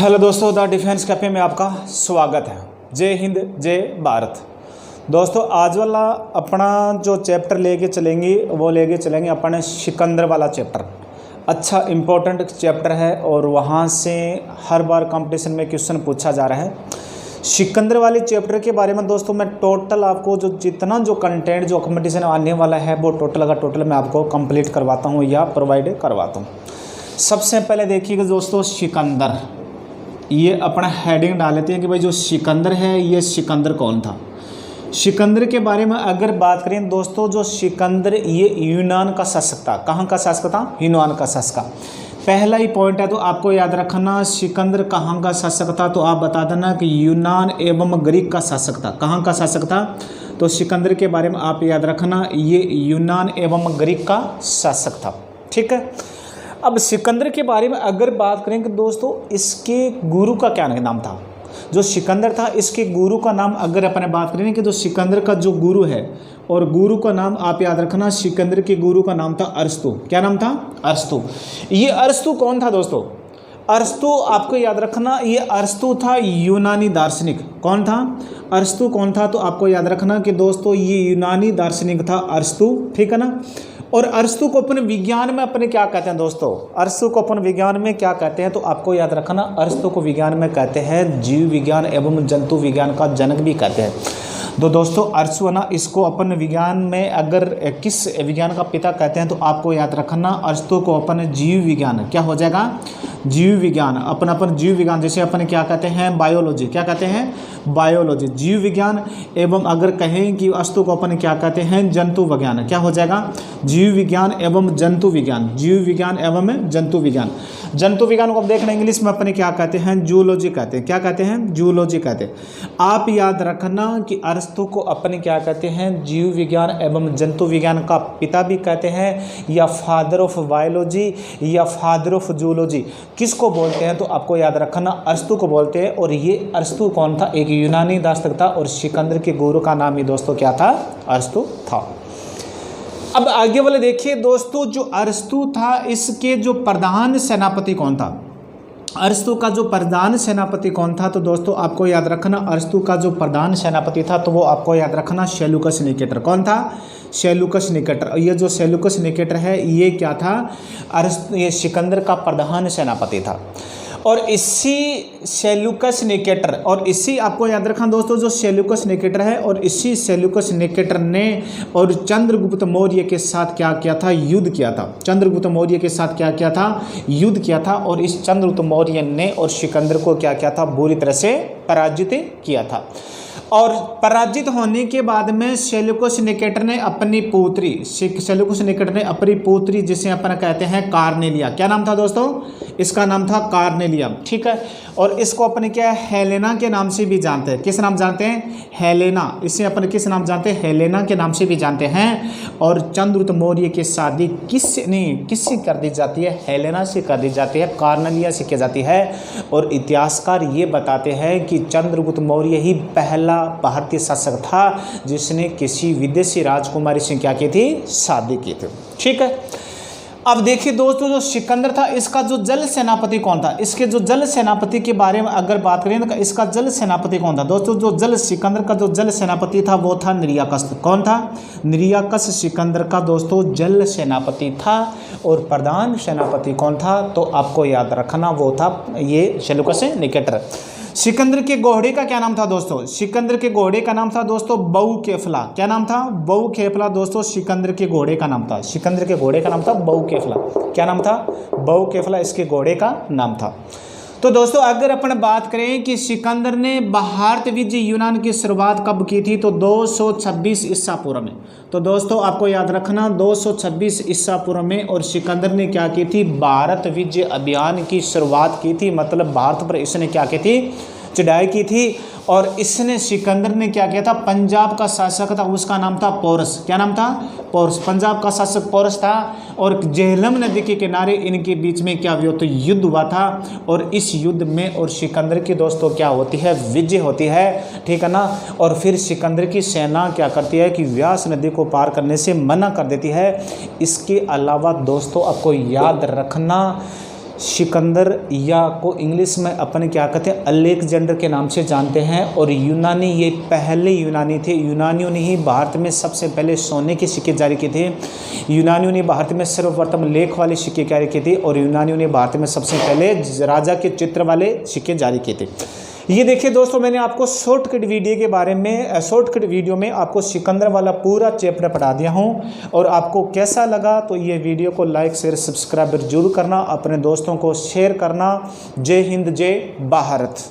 Hello दोस्तों, the defence cafe में आपका स्वागत है। जय हिंद, जय भारत। दोस्तों, आज वाला अपना जो चैप्टर लेके चलेंगे वो लेके चलेंगे अपने सिकंदर वाला चैप्टर। अच्छा इम्पोर्टेंट चैप्टर है और वहाँ से हर बार कंपटीशन में क्वेश्चन पूछा जा रहा है। सिकंदर वाले चैप्टर के बारे में दोस्तों मैं टोटल आपको जो जितना जो कंटेंट जो कंपटीशन आने वाला है वो टोटल मैं आपको कंप्लीट करवाता हूँ या प्रोवाइड करवाता हूँ। सबसे पहले देखिएगा दोस्तों, सिकंदर, ये अपना हेडिंग डाल लेते हैं कि भाई जो सिकंदर है ये सिकंदर कौन था। सिकंदर के बारे में अगर बात करें दोस्तों, जो सिकंदर ये यूनान का शासक था। कहाँ का शासक था? यूनान का शासक। पहला ही पॉइंट है तो आपको याद रखना, सिकंदर कहाँ का शासक था, तो आप बता देना कि यूनान एवं ग्रीक का शासक था। कहाँ का शासक था? तो सिकंदर के बारे में आप याद रखना, ये यूनान एवं ग्रीक का शासक था। ठीक है। अब सिकंदर के बारे में अगर बात करें कि दोस्तों इसके गुरु का क्या नाम था। जो सिकंदर था इसके गुरु का नाम अगर अपन बात करें कि जो सिकंदर का जो गुरु है, और गुरु का नाम आप याद रखना, सिकंदर के गुरु का नाम था अरस्तु। क्या नाम था? अरस्तु। ये अरस्तु कौन था दोस्तों? अरस्तु आपको याद रखना, ये अरस्तु था यूनानी दार्शनिक। कौन था? अरस्तु कौन था? तो आपको याद रखना कि दोस्तों ये यूनानी दार्शनिक था अरस्तु। ठीक है ना। और अरस्तु को अपन विज्ञान में अपने क्या कहते हैं दोस्तों? अरस्तु को अपन विज्ञान में क्या कहते हैं? तो आपको याद रखना, अरस्तु को विज्ञान में कहते हैं जीव विज्ञान एवं जंतु विज्ञान का जनक भी कहते हैं। तो दोस्तों अरस्तु है ना, इसको अपन विज्ञान में अगर किस विज्ञान का पिता कहते हैं तो आपको याद रखना, अरस्तु को अपन जीव विज्ञान, क्या हो जाएगा? जीव विज्ञान। अपन जीव विज्ञान, जैसे अपन क्या कहते हैं? बायोलॉजी। क्या कहते हैं? बायोलॉजी, जीव विज्ञान। एवं अगर कहें कि अरस्तु को अपन क्या कहते हैं? जंतु विज्ञान। क्या हो जाएगा? जीव विज्ञान एवं जंतु विज्ञान। जीव विज्ञान एवं जंतु विज्ञान। जंतु विज्ञान को अब देखना इंग्लिश में अपने क्या कहते हैं? जूलॉजी कहते हैं। क्या कहते हैं? जूलॉजी कहते हैं। आप याद रखना कि अरस्तु को अपने क्या कहते हैं? जीव विज्ञान एवं जंतु विज्ञान का पिता भी कहते हैं, या फादर ऑफ बायोलॉजी या फादर ऑफ जूलॉजी किसको बोलते हैं? तो आपको याद रखना, अरस्तु को बोलते हैं। और ये अरस्तु कौन था? एक यूनानी दार्शनिक था और सिकंदर के गुरु का नाम ही दोस्तों क्या था? अरस्तु था। अब आगे वाले देखिए दोस्तों, जो अरस्तु था इसके जो प्रधान सेनापति कौन था? अरस्तु का जो प्रधान सेनापति कौन था? तो दोस्तों आपको याद रखना, अरस्तु का जो प्रधान सेनापति था तो वो आपको याद रखना सेल्यूकस निकेटर। कौन था? Seleucus Nicator. ये जो सेल्यूकस निकेटर है ये क्या था? ये सिकंदर का प्रधान सेनापति था। और इसी सेल्यूकस निकेटर, और इसी आपको याद रखना दोस्तों, जो सेल्यूकस निकेटर है और इसी सेल्यूकस निकेटर ने और चंद्रगुप्त मौर्य के साथ क्या किया था? युद्ध किया था। चंद्रगुप्त मौर्य के साथ क्या किया था? युद्ध किया था। और इस चंद्रगुप्त मौर्य ने और सिकंदर को क्या किया था? बुरी तरह से पराजित किया था। और पराजित होने के बाद में सेल्यूकस निकेटर ने अपनी पुत्री, सेल्यूकस निकेटर ने अपनी पुत्री जिसे अपन कहते हैं कार्नेलिया। क्या नाम था दोस्तों? इसका नाम था कार्नेलिया। ठीक है। और इसको अपन क्या है? हेलेना के नाम से भी जानते हैं। किस नाम जानते हैं? हेलेना। इसे अपन किस नाम जानते हैं? हेलेना के नाम से भी जानते हैं। और चंद्रगुप्त मौर्य की शादी किससे कर दी जाती है? हेलेना से कर दी जाती है, कार्नेलिया से की जाती है। और इतिहासकार ये बताते हैं कि चंद्रगुप्त मौर्य ही पहला भारतीय शासक था जिसने किसी विदेशी राजकुमारी से क्या की थी? शादी की थी। ठीक है। अब देखिए दोस्तों, जो सिकंदर था इसका जो जल सेनापति कौन था? इसके जो जल सेनापति के बारे में अगर बात करें तो इसका जल सेनापति कौन था दोस्तों? जो सिकंदर का जो जल सेनापति था वो था निरियाकस। कौन था? निरियाकस सिकंदर का दोस्तों जल सेनापति था। और प्रधान सेनापति कौन था? तो आपको याद रखना वो था ये सेल्यूकस निकेटर। सिकंदर के घोड़े का क्या नाम था दोस्तों? सिकंदर के घोड़े का नाम था दोस्तों बहुकेफला। क्या नाम था? बहुकेफला दोस्तों सिकंदर के घोड़े का नाम था। सिकंदर के घोड़े का नाम था बहुकेफला। क्या नाम था? बहुकेफला इसके घोड़े का नाम था। तो दोस्तों अगर अपन बात करें कि सिकंदर ने भारत विजय यूनान की शुरुआत कब की थी, तो 226 ईसा पूर्व में। तो दोस्तों आपको याद रखना 226 ईसा पूर्व में। और सिकंदर ने क्या की थी? भारत विजय अभियान की शुरुआत की थी। मतलब भारत पर इसने क्या की थी? चढ़ाई की थी। और इसने सिकंदर ने क्या किया था? पंजाब का शासक था, उसका नाम था पोरस। क्या नाम था? पोरस। पंजाब का शासक पोरस था। और झेलम नदी के किनारे इनके बीच में क्या हुआ? तो युद्ध हुआ था। और इस युद्ध में और सिकंदर की दोस्तों क्या होती है? विजय होती है। ठीक है ना। और फिर सिकंदर की सेना क्या करती है कि व्यास नदी को पार करने से मना कर देती है। इसके अलावा दोस्तों आपको याद रखना सिकंदर, या को इंग्लिश में अपन क्या कहते हैं अलेक्जेंडर के नाम से जानते हैं। और यूनानी, ये पहले यूनानी थे। यूनानियों ने ही भारत में सबसे पहले सोने के सिक्के जारी किए थे। यूनानियों ने भारत में सर्वप्रथम लेख वाले सिक्के जारी किए थे। और यूनानियों ने भारत में सबसे पहले राजा के चित्र वाले सिक्के जारी किए थे। ये देखिए दोस्तों, मैंने आपको शॉर्टकट वीडियो के बारे में, शॉर्टकट वीडियो में आपको सिकंदर वाला पूरा चैप्टर पढ़ा दिया हूँ। और आपको कैसा लगा तो ये वीडियो को लाइक शेयर सब्सक्राइब जरूर करना, अपने दोस्तों को शेयर करना। जय हिंद, जय भारत।